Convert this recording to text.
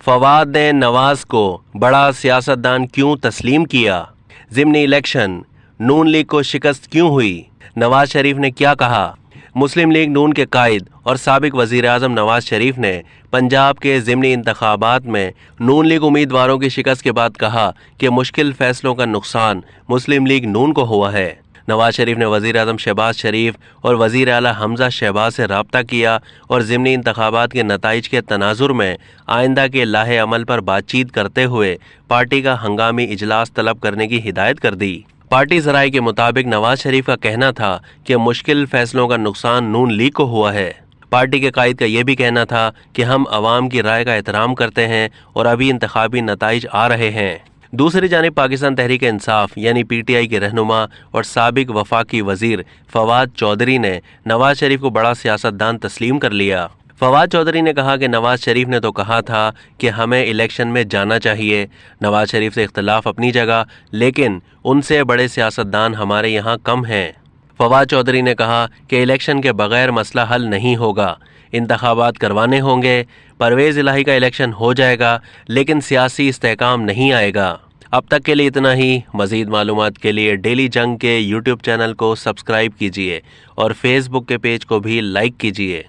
فواد نے نواز کو بڑا سیاستدان کیوں تسلیم کیا؟ ضمنی الیکشن نون لیگ کو شکست کیوں ہوئی؟ نواز شریف نے کیا کہا؟ مسلم لیگ نون کے قائد اور سابق وزیر اعظم نواز شریف نے پنجاب کے ضمنی انتخابات میں نون لیگ امیدواروں کی شکست کے بعد کہا کہ مشکل فیصلوں کا نقصان مسلم لیگ نون کو ہوا ہے۔ نواز شریف نے وزیر اعظم شہباز شریف اور وزیر اعلیٰ حمزہ شہباز سے رابطہ کیا اور ضمنی انتخابات کے نتائج کے تناظر میں آئندہ کے لاہ عمل پر بات چیت کرتے ہوئے پارٹی کا ہنگامی اجلاس طلب کرنے کی ہدایت کر دی۔ پارٹی ذرائع کے مطابق نواز شریف کا کہنا تھا کہ مشکل فیصلوں کا نقصان نون لیگ کو ہوا ہے۔ پارٹی کے قائد کا یہ بھی کہنا تھا کہ ہم عوام کی رائے کا احترام کرتے ہیں اور ابھی انتخابی نتائج آ رہے ہیں۔ دوسری جانب پاکستان تحریک انصاف یعنی پی ٹی آئی کے رہنما اور سابق وفاقی وزیر فواد چودھری نے نواز شریف کو بڑا سیاستدان تسلیم کر لیا۔ فواد چودھری نے کہا کہ نواز شریف نے تو کہا تھا کہ ہمیں الیکشن میں جانا چاہیے۔ نواز شریف سے اختلاف اپنی جگہ، لیکن ان سے بڑے سیاستدان ہمارے یہاں کم ہیں۔ فواد چودھری نے کہا کہ الیکشن کے بغیر مسئلہ حل نہیں ہوگا، انتخابات کروانے ہوں گے، پرویز الہی کا الیکشن ہو جائے گا، لیکن سیاسی استحکام نہیں آئے گا۔ اب تک کے لیے اتنا ہی۔ مزید معلومات کے لیے ڈیلی جنگ کے یوٹیوب چینل کو سبسکرائب کیجیے اور فیس بک کے پیج کو بھی لائک کیجیے۔